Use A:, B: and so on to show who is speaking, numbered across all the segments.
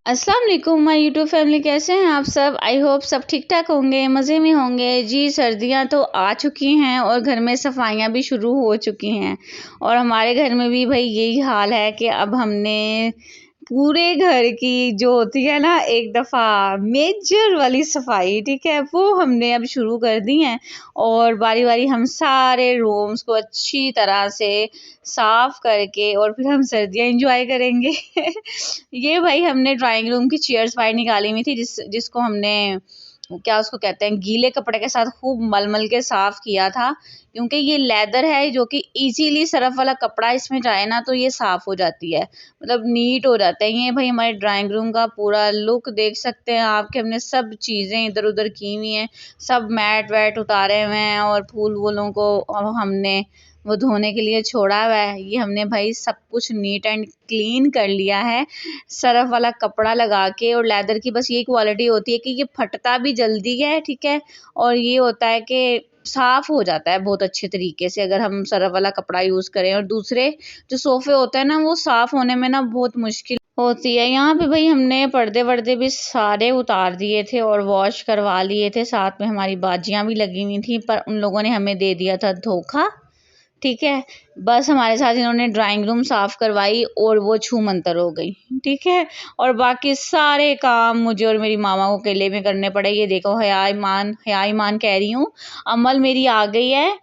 A: अस्सलाम वालेकुम my YouTube family, कैसे हैं आप सब। आई होप सब ठीक ठाक होंगे, मज़े में होंगे जी। सर्दियां तो आ चुकी हैं और घर में सफाइयां भी शुरू हो चुकी हैं और हमारे घर में भी भाई यही हाल है कि अब हमने पूरे घर की जो होती है ना एक दफ़ा मेजर वाली सफाई, ठीक है, वो हमने अब शुरू कर दी है और बारी बारी हम सारे रूम्स को अच्छी तरह से साफ करके और फिर हम सर्दियाँ एंजॉय करेंगे। ये भाई हमने ड्राइंग रूम की चेयर्स बाहर निकाली हुई थी जिसको हमने क्या उसको कहते हैं गीले कपड़े के साथ खूब मल के साफ किया था, क्योंकि ये लेदर है जो कि इजीली सरफ वाला कपड़ा इसमें जाए ना तो ये साफ हो जाती है, मतलब नीट हो जाता है। ये भाई हमारे ड्राइंग रूम का पूरा लुक देख सकते हैं आप कि हमने सब चीज़ें इधर उधर की हुई हैं, सब मैट वैट उतारे हुए हैं और फूल वूलों को हमने वो धोने के लिए छोड़ा हुआ है। ये हमने भाई सब कुछ नीट एंड क्लीन कर लिया है सरफ वाला कपड़ा लगा के। और लेदर की बस ये क्वालिटी होती है कि ये फटता भी जल्दी है, ठीक है, और ये होता है कि साफ हो जाता है बहुत अच्छे तरीके से अगर हम सरफ वाला कपड़ा यूज़ करें। और दूसरे जो सोफ़े होते हैं ना वो साफ़ होने में ना बहुत मुश्किल होती है। यहाँ पे भाई हमने पर्दे वर्दे भी सारे उतार दिए थे और वॉश करवा लिए थे, साथ में हमारी बाजियाँ भी लगी हुई थी, पर उन लोगों ने हमें दे दिया था धोखा, ठीक है। बस हमारे साथ इन्होंने ड्राइंग रूम साफ करवाई और वो छू मंतर हो गई, ठीक है। और बाकी सारे काम मुझे और मेरी मामा को अकेले में करने पड़े। ये देखो हया ईमान कह रही हूँ, अमल मेरी आ गई है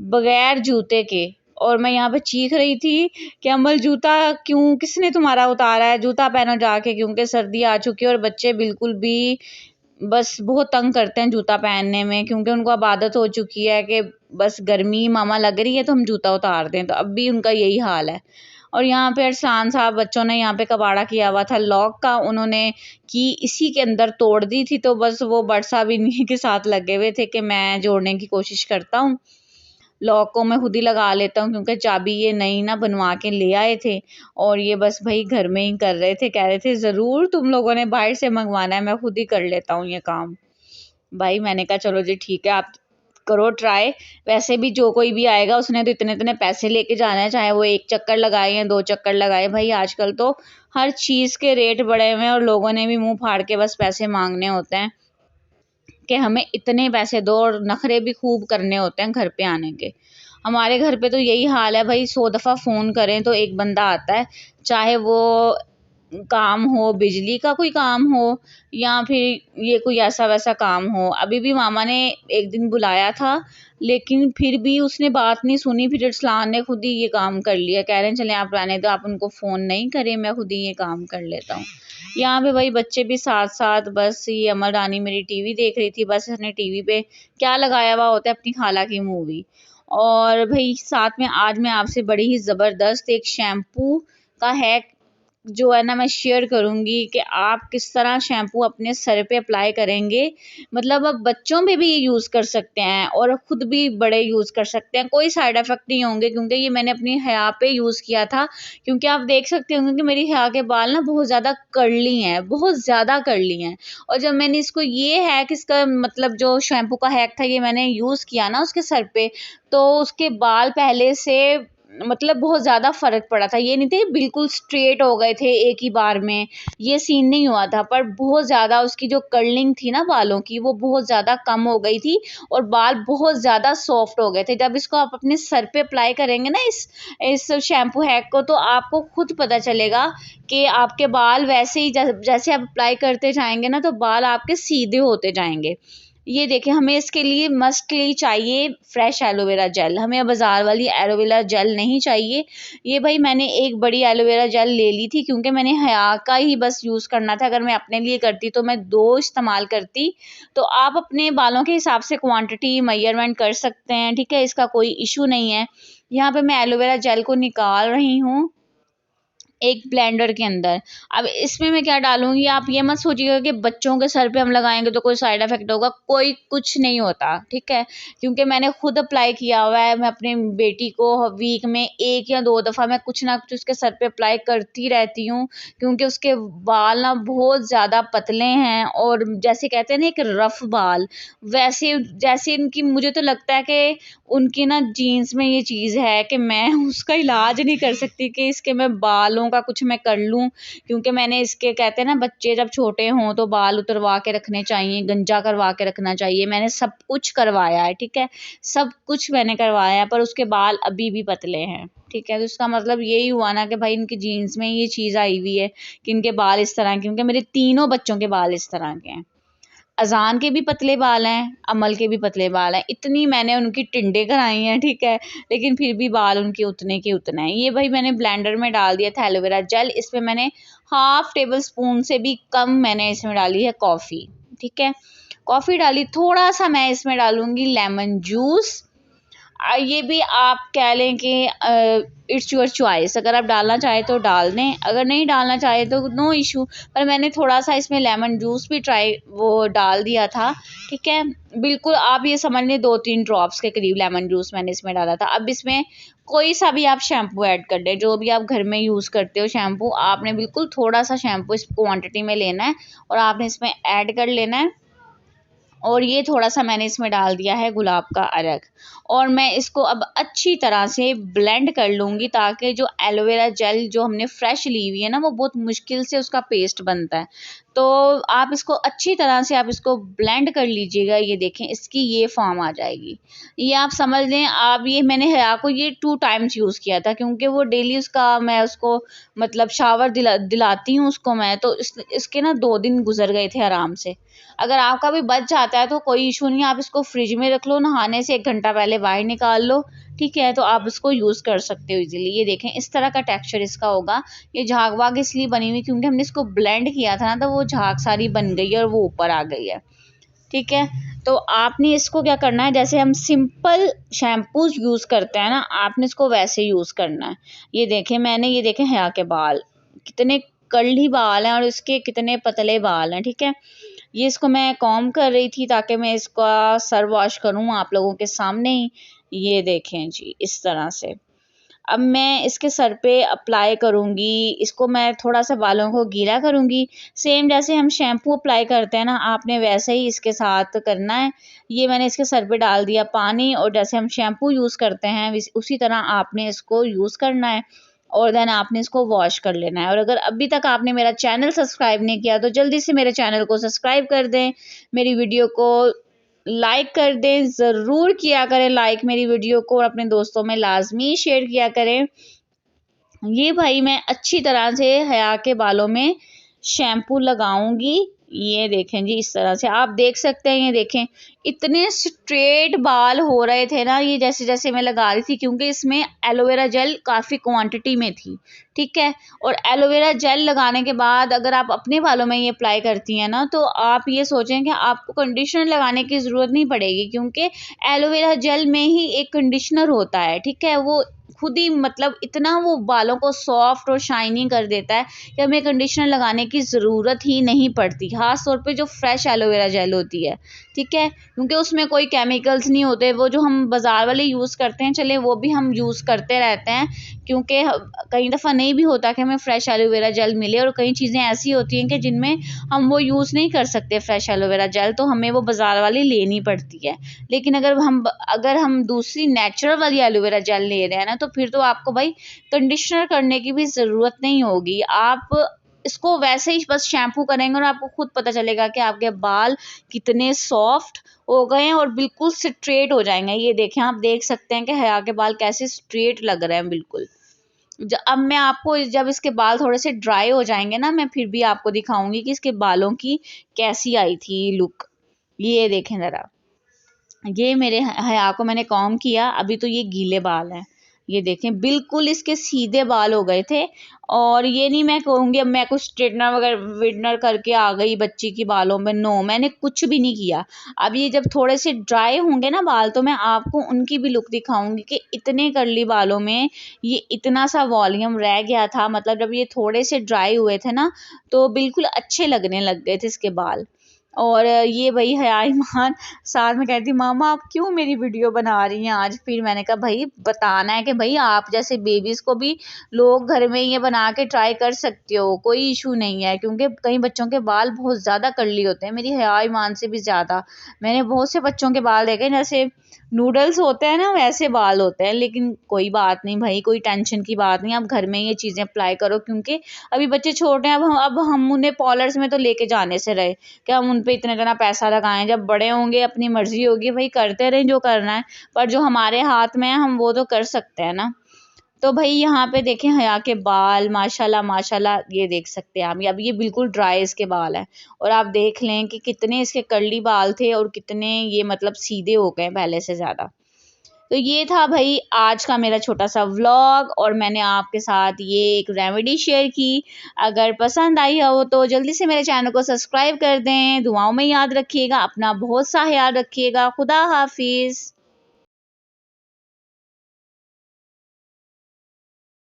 A: बगैर जूते के और मैं यहाँ पे चीख रही थी कि अमल जूता क्यों, किसने तुम्हारा उतारा है, जूता पहनो जाके, क्योंकि सर्दी आ चुकी है और बच्चे बिल्कुल भी बस बहुत तंग करते हैं जूता पहनने में, क्योंकि उनको अब आदत हो चुकी है कि बस गर्मी मामा लग रही है तो हम जूता उतार दें, तो अब भी उनका यही हाल है। और यहाँ पे अरसलान साहब बच्चों ने यहाँ पे कबाड़ा किया हुआ था लॉक का, उन्होंने की इसी के अंदर तोड़ दी थी, तो बस वो बट साहब इन्हीं के साथ लगे हुए थे कि मैं जोड़ने की कोशिश करता हूँ, लॉक को मैं खुद ही लगा लेता हूँ, क्योंकि चाबी ये नई ना बनवा के ले आए थे और ये बस भाई घर में ही कर रहे थे, कह रहे थे ज़रूर तुम लोगों ने बाहर से मंगवाना है, मैं खुद ही कर लेता हूँ ये काम। भाई मैंने कहा चलो जी ठीक है, आप करो ट्राई। वैसे भी जो कोई भी आएगा उसने तो इतने इतने पैसे लेके जाना है, चाहे वो 1 चक्कर लगाए या 2 चक्कर लगाए। भाई आजकल तो हर चीज़ के रेट बढ़े हुए हैं और लोगों ने भी मुंह फाड़ के बस पैसे मांगने होते हैं कि हमें इतने पैसे दो, और नखरे भी खूब करने होते हैं घर पे आने के। हमारे घर पे तो यही हाल है भाई, 100 दफ़ा फ़ोन करें तो एक बंदा आता है, चाहे वो काम हो, बिजली का कोई काम हो या फिर ये कोई ऐसा वैसा काम हो। अभी भी मामा ने एक दिन बुलाया था लेकिन फिर भी उसने बात नहीं सुनी, फिर अरसलान ने खुद ही ये काम कर लिया, कह रहे हैं चलें आप रहने दो, आप उनको फ़ोन नहीं करें, मैं खुद ही ये काम कर लेता हूँ। यहाँ पे भाई बच्चे भी साथ साथ, बस ये अमर रानी मेरी टीवी देख रही थी, बस उसने टीवी पे क्या लगाया हुआ होता है, अपनी खाला की मूवी। और भाई साथ में आज मैं आपसे बड़ी ही ज़बरदस्त एक शैम्पू का हैक जो है ना मैं शेयर करूँगी कि आप किस तरह शैम्पू अपने सर पे अप्लाई करेंगे। मतलब अब बच्चों पे भी यूज़ कर सकते हैं और ख़ुद भी बड़े यूज़ कर सकते हैं, कोई साइड इफ़ेक्ट नहीं होंगे, क्योंकि ये मैंने अपनी हया पे यूज़ किया था। क्योंकि आप देख सकते होंगे कि मेरी हया के बाल ना बहुत ज़्यादा कर्ली हैं, बहुत ज़्यादा कर्ली हैं, और जब मैंने इसको ये हैक, इसका मतलब जो शैम्पू का हैक था, ये मैंने यूज़ किया ना उसके सर पे, तो उसके बाल पहले से मतलब बहुत ज़्यादा फ़र्क पड़ा था। ये नहीं थे बिल्कुल स्ट्रेट हो गए थे एक ही बार में, ये सीन नहीं हुआ था, पर बहुत ज़्यादा उसकी जो कर्लिंग थी ना बालों की वो बहुत ज़्यादा कम हो गई थी और बाल बहुत ज़्यादा सॉफ्ट हो गए थे। जब इसको आप अपने सर पे अप्लाई करेंगे ना इस शैम्पू हैक को, तो आपको खुद पता चलेगा कि आपके बाल वैसे ही जैसे आप अप्लाई करते जाएंगे ना तो बाल आपके सीधे होते जाएंगे। ये देखिए, हमें इसके लिए मस्टली चाहिए फ्रेश एलोवेरा जेल, हमें बाज़ार वाली एलोवेरा जेल नहीं चाहिए। ये भाई मैंने एक बड़ी एलोवेरा जेल ले ली थी, क्योंकि मैंने हया का ही बस यूज़ करना था। अगर मैं अपने लिए करती तो मैं 2 इस्तेमाल करती। तो आप अपने बालों के हिसाब से क्वांटिटी मेजरमेंट कर सकते हैं, ठीक है, इसका कोई इशू नहीं है। यहाँ पे मैं एलोवेरा जेल को निकाल रही हूँ एक ब्लेंडर के अंदर। अब इसमें मैं क्या डालूँगी, आप ये मत सोचिएगा कि बच्चों के सर पे हम लगाएँगे तो कोई साइड इफ़ेक्ट होगा, कोई कुछ नहीं होता, ठीक है। क्योंकि मैंने खुद अप्लाई किया हुआ है, मैं अपनी बेटी को वीक में 1 या 2 दफ़ा मैं कुछ ना कुछ उसके सर पे अप्लाई करती रहती हूँ, क्योंकि उसके बाल ना बहुत ज़्यादा पतले हैं और जैसे कहते हैं ना एक रफ़ बाल, वैसे जैसे इनकी, मुझे तो लगता है कि उनकी ना जीन्स में ये चीज़ है कि मैं उसका इलाज नहीं कर सकती कि इसके मैं बालों का कुछ मैं कर लूँ, क्योंकि मैंने इसके कहते हैं ना बच्चे जब छोटे हों तो बाल उतरवा के रखने चाहिए, गंजा करवा के रखना चाहिए। मैंने सब कुछ करवाया है, ठीक है, सब कुछ मैंने करवाया है, पर उसके बाल अभी भी पतले हैं, ठीक है। तो इसका मतलब यही हुआ ना कि भाई इनकी जीन्स में ये चीज़ आई हुई है कि इनके बाल इस तरह के, क्योंकि मेरे तीनों बच्चों के बाल इस तरह के हैं। अजान के भी पतले बाल हैं, अमल के भी पतले बाल हैं, इतनी मैंने उनकी टिंडे कराई हैं, ठीक है, लेकिन फिर भी बाल उनके उतने के उतने हैं। ये भाई मैंने ब्लेंडर में डाल दिया था एलोवेरा जेल, इसमें मैंने 1/2 टेबल स्पून से भी कम मैंने इसमें डाली है कॉफ़ी, ठीक है, कॉफ़ी डाली। थोड़ा सा मैं इसमें डालूंगी लेमन जूस, ये भी आप कह लें कि इट्स योर चॉइस, अगर आप डालना चाहें तो डाल दें, अगर नहीं डालना चाहे तो नो इशू। पर मैंने थोड़ा सा इसमें लेमन जूस भी वो डाल दिया था, ठीक है। बिल्कुल आप ये समझ लें 2-3 ड्रॉप्स के करीब लेमन जूस मैंने इसमें डाला था। अब इसमें कोई सा भी आप शैम्पू ऐड कर दें, जो भी आप घर में यूज़ करते हो शैम्पू, आपने बिल्कुल थोड़ा सा शैम्पू इस क्वान्टिटी में लेना है और आपने इसमें ऐड कर लेना है। और ये थोड़ा सा मैंने इसमें डाल दिया है गुलाब का अरक, और मैं इसको अब अच्छी तरह से ब्लेंड कर लूँगी, ताकि जो एलोवेरा जेल जो हमने फ्रेश ली हुई है ना, वो बहुत मुश्किल से उसका पेस्ट बनता है। तो आप इसको अच्छी तरह से आप इसको ब्लेंड कर लीजिएगा। ये देखें इसकी ये फॉर्म आ जाएगी। ये आप समझ लें, आप ये मैंने हया को ये 2 टाइम्स यूज़ किया था, क्योंकि वो डेली उसका मैं उसको मतलब शावर दिलाती हूँ उसको मैं, तो इसके ना 2 दिन गुजर गए थे आराम से। अगर आपका भी बच जाता है तो कोई इशू नहीं, आप इसको फ्रिज में रख लो, नहाने से 1 घंटा पहले बाहर निकाल लो, ठीक है, तो आप इसको यूज़ कर सकते हो इजीली। ये देखें इस तरह का टेक्सचर इसका होगा। ये झाग वाग इसलिए बनी हुई क्योंकि हमने इसको ब्लेंड किया था ना, तो वो झाग सारी बन गई है और वो ऊपर आ गई है, ठीक है। तो आपने इसको क्या करना है, जैसे हम सिंपल शैम्पूज यूज़ करते हैं ना, आपने इसको वैसे यूज़ करना है। ये देखें मैंने, ये देखें हया के बाल कितने कर्ली बाल हैं और इसके कितने पतले बाल हैं, ठीक है। ये इसको मैं कॉम्ब कर रही थी ताकि मैं इसका सर वॉश करूँ आप लोगों के सामने ही। ये देखें जी इस तरह से। अब मैं इसके सर पे अप्लाई करूँगी, इसको मैं थोड़ा सा बालों को गीला करूँगी। सेम जैसे हम शैम्पू अप्लाई करते हैं ना, आपने वैसे ही इसके साथ करना है। ये मैंने इसके सर पे डाल दिया पानी, और जैसे हम शैम्पू यूज़ करते हैं उसी तरह आपने इसको यूज़ करना है, और देन आपने इसको वॉश कर लेना है। और अगर अभी तक आपने मेरा चैनल सब्सक्राइब नहीं किया तो जल्दी से मेरे चैनल को सब्सक्राइब कर दें, मेरी वीडियो को लाइक कर दें, ज़रूर किया करें लाइक मेरी वीडियो को, और अपने दोस्तों में लाजमी शेयर किया करें। ये भाई मैं अच्छी तरह से हया के बालों में शैम्पू लगाऊंगी। ये देखें जी इस तरह से आप देख सकते हैं। ये देखें इतने स्ट्रेट बाल हो रहे थे ना, ये जैसे जैसे मैं लगा रही थी, क्योंकि इसमें एलोवेरा जेल काफ़ी क्वांटिटी में थी, ठीक है। और एलोवेरा जेल लगाने के बाद अगर आप अपने बालों में ये अप्लाई करती हैं ना, तो आप ये सोचें कि आपको कंडीशनर लगाने की ज़रूरत नहीं पड़ेगी, क्योंकि एलोवेरा जेल में ही एक कंडीशनर होता है, ठीक है। वो खुद ही मतलब इतना वो बालों को सॉफ्ट और शाइनी कर देता है कि हमें कंडीशनर लगाने की ज़रूरत ही नहीं पड़ती, ख़ास तौर पे जो फ्रेश एलोवेरा जेल होती है, ठीक है, क्योंकि उसमें कोई केमिकल्स नहीं होते। वो जो हम बाज़ार वाले यूज़ करते हैं, चले वो भी हम यूज़ करते रहते हैं, क्योंकि कई दफ़ा नहीं भी होता कि हमें फ्रेश एलोवेरा जेल मिले, और कई चीज़ें ऐसी होती हैं कि जिनमें हम वो यूज़ नहीं कर सकते फ्रेश एलोवेरा जेल, तो हमें वो बाज़ार वाली लेनी पड़ती है। लेकिन अगर हम दूसरी नेचुरल वाली एलोवेरा जेल ले रहे हैं ना, तो फिर तो आपको भाई कंडीशनर करने की भी ज़रूरत नहीं होगी। आप इसको वैसे ही बस शैम्पू करेंगे और आपको खुद पता चलेगा कि आपके बाल कितने सॉफ्ट हो गए हैं और बिल्कुल स्ट्रेट हो जाएंगे। ये देखें आप देख सकते हैं कि हया के बाल कैसे स्ट्रेट लग रहे हैं बिल्कुल। अब मैं आपको जब इसके बाल थोड़े से ड्राई हो जाएंगे ना, मैं फिर भी आपको दिखाऊंगी कि इसके बालों की कैसी आई थी लुक। ये देखें ज़रा, ये मेरे हया को मैंने कॉम्ब किया, अभी तो ये गीले बाल हैं। ये देखें बिल्कुल इसके सीधे बाल हो गए थे। और ये नहीं मैं कहूँगी अब मैं कुछ स्ट्रेटनर वगैरह विडनर करके आ गई बच्ची की बालों में, नो, मैंने कुछ भी नहीं किया। अब ये जब थोड़े से ड्राई होंगे ना बाल, तो मैं आपको उनकी भी लुक दिखाऊंगी कि इतने कर्ली बालों में ये इतना सा वॉल्यूम रह गया था। मतलब जब ये थोड़े से ड्राई हुए थे ना, तो बिल्कुल अच्छे लगने लग गए थे इसके बाल। और ये भाई हया ईमान साथ में कहती मामा आप क्यों मेरी वीडियो बना रही हैं आज। फिर मैंने कहा भाई बताना है कि भाई आप जैसे बेबीज को भी लोग घर में ये बना के ट्राई कर सकते हो, कोई इशू नहीं है, क्योंकि कई बच्चों के बाल बहुत ज़्यादा कर्ली होते हैं, मेरी हया ईमान से भी ज़्यादा। मैंने बहुत से बच्चों के बाल देखे जैसे नूडल्स होते हैं ना वैसे बाल होते हैं, लेकिन कोई बात नहीं भाई, कोई टेंशन की बात नहीं, आप घर में ये चीज़ें अप्लाई करो, क्योंकि अभी बच्चे छोटे हैं। अब हम उन्हें पार्लर्स में तो लेके जाने से रहे कि हम उन पे इतना पैसा लगाएं, जब बड़े होंगे अपनी मर्जी होगी भाई करते रहें जो करना है, पर जो हमारे हाथ में है हम वो तो कर सकते हैं ना। तो भाई यहाँ पे देखें हया के बाल माशाल्लाह माशाल्लाह, ये देख सकते हैं आप, अब ये बिल्कुल ड्राई इसके बाल हैं, और आप देख लें कि कितने इसके कर्ली बाल थे और कितने ये मतलब सीधे हो गए पहले से ज़्यादा। तो ये था भाई आज का मेरा छोटा सा व्लॉग, और मैंने आपके साथ ये एक रेमेडी शेयर की। अगर पसंद आई हो तो जल्दी से मेरे चैनल को सब्सक्राइब कर दें। दुआओं में याद रखिएगा, अपना बहुत सा ख्याल रखिएगा। खुदा हाफिज़।